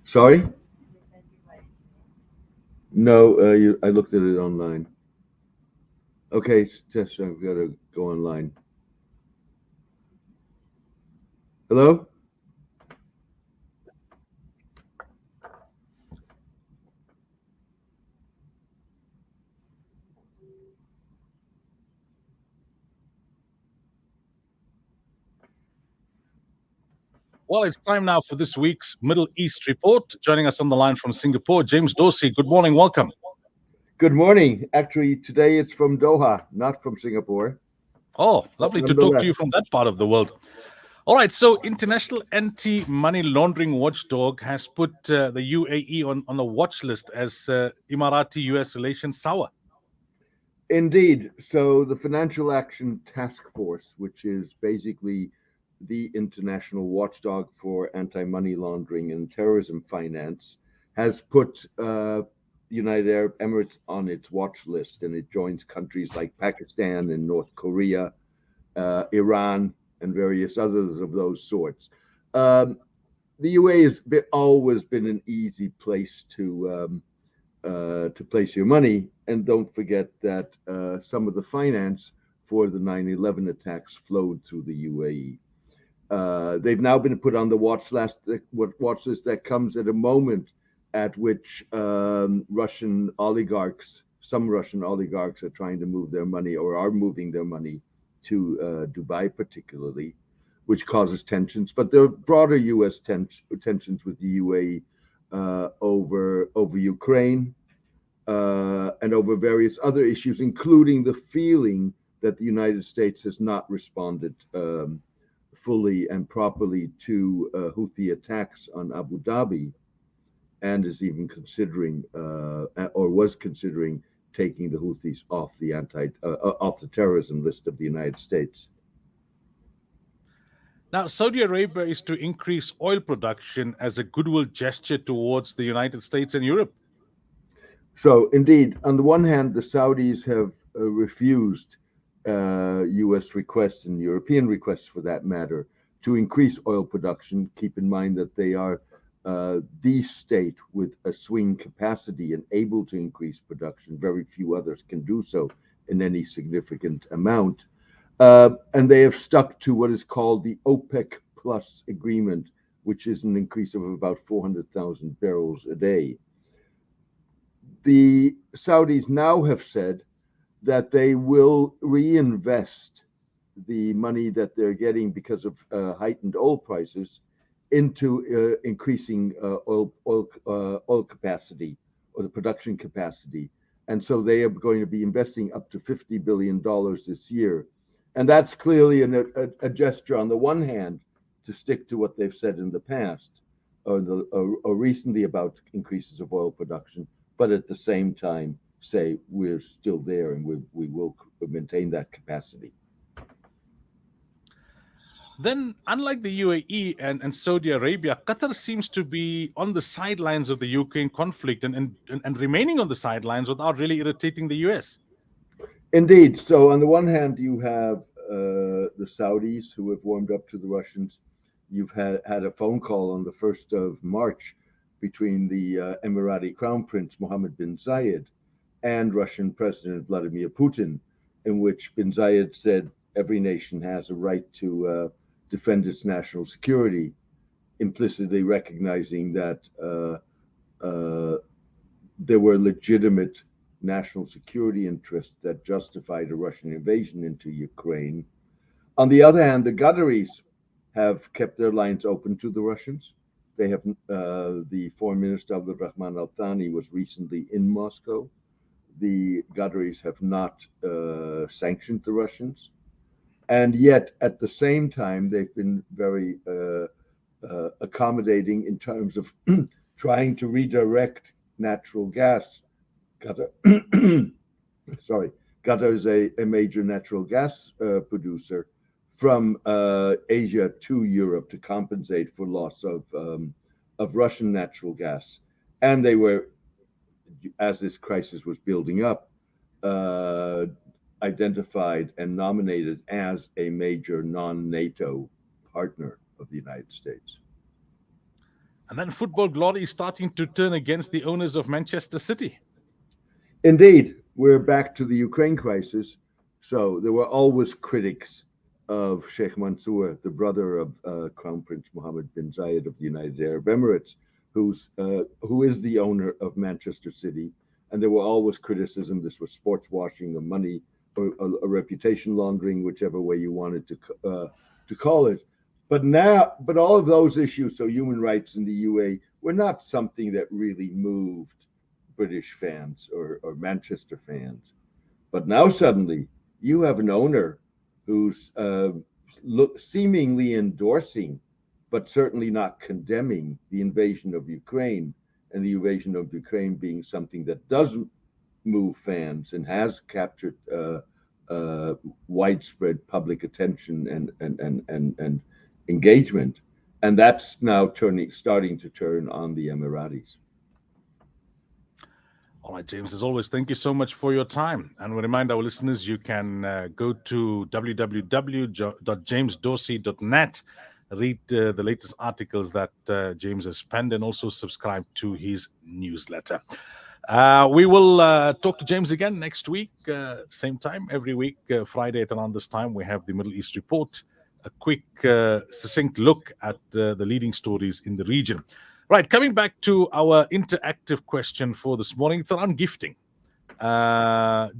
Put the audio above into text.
Sorry? No, I looked at it online. Okay, just I've got to go online. Hello? Well, it's time now for this week's Middle East report. Joining us on the line from Singapore, James Dorsey. Good morning, welcome. Good morning. Actually, today it's from Doha, not from Singapore. Oh, lovely to talk to you Nonetheless, from that part of the world. All right, so International Anti-Money Laundering Watchdog has put the UAE on a watch list as Emirati-US relations sour. indeed. So the Financial Action Task Force, which is basically the international watchdog for anti-money laundering and terrorism finance, has put the United Arab Emirates on its watch list, and it joins countries like Pakistan and North Korea, Iran, and various others of those sorts. Um, the UAE has always been an easy place to place your money, and don't forget that some of the finance for the 9/11 attacks flowed through the UAE. They've now been put on the watch list that comes at a moment at which some Russian oligarchs, are trying to move their money or are moving their money to Dubai, particularly, which causes tensions. But there are broader U.S. tensions with the UAE over Ukraine and over various other issues, including the feeling that the United States has not responded fully and properly to Houthi attacks on Abu Dhabi, and is even considering or was considering taking the Houthis off the terrorism list of the United States. Now, Saudi Arabia is to increase oil production as a goodwill gesture towards the United States and Europe. So, indeed, on the one hand, the Saudis have refused U.S. requests and European requests, for that matter, to increase oil production. Keep in mind that they are the state with a swing capacity and able to increase production. Very few others can do so in any significant amount. And they have stuck to what is called the OPEC Plus agreement, which is an increase of about 400,000 barrels a day. The Saudis now have said that they will reinvest the money that they're getting because of heightened oil prices into increasing oil capacity, or the production capacity. And so they are going to be investing up to $50 billion this year. And that's clearly a gesture, on the one hand, to stick to what they've said in the past or recently about increases of oil production, but at the same time say we're still there and we will maintain that capacity. Then, unlike the UAE and Saudi Arabia, Qatar seems to be on the sidelines of the Ukraine conflict and remaining on the sidelines without really irritating the US. Indeed. So on the one hand, you have the Saudis who have warmed up to the Russians. You've had a phone call on the 1st of March between the Emirati Crown Prince Mohammed bin Zayed and Russian President Vladimir Putin, in which bin Zayed said every nation has a right to defend its national security, implicitly recognizing that there were legitimate national security interests that justified a Russian invasion into Ukraine. On the other hand, the Qataris have kept their lines open to the Russians. They have the Foreign Minister Abdul Rahman Al Thani was recently in Moscow. The Qataris have not sanctioned the Russians, and yet at the same time they've been very accommodating in terms of trying to redirect natural gas. Qatar, sorry, Qatar is a major natural gas producer from Asia to Europe to compensate for loss of Russian natural gas, and they were, as this crisis was building up, identified and nominated as a major non-NATO partner of the United States. And then football glory is starting to turn against the owners of Manchester City. Indeed, we're back to the Ukraine crisis. So there were always critics of Sheikh Mansour, the brother of Crown Prince Mohammed bin Zayed of the United Arab Emirates, who is the owner of Manchester City. And there were always criticism. This was sports washing of money or a reputation laundering, whichever way you wanted to call it. But all of those issues, so human rights in the UAE, were not something that really moved British fans or Manchester fans. But now suddenly you have an owner who's seemingly endorsing, but certainly not condemning the invasion of Ukraine, and the invasion of Ukraine being something that doesn't move fans and has captured widespread public attention and engagement, and that's now starting to turn on the Emiratis. All right, James, as always, thank you so much for your time. And we remind our listeners you can go to www.jamesdorsey.net, read the latest articles that James has penned, and also subscribe to his newsletter. We will talk to James again next week, same time, every week, Friday at around this time. We have the Middle East Report, a quick, succinct look at the leading stories in the region. Right, coming back to our interactive question for this morning, it's around gifting.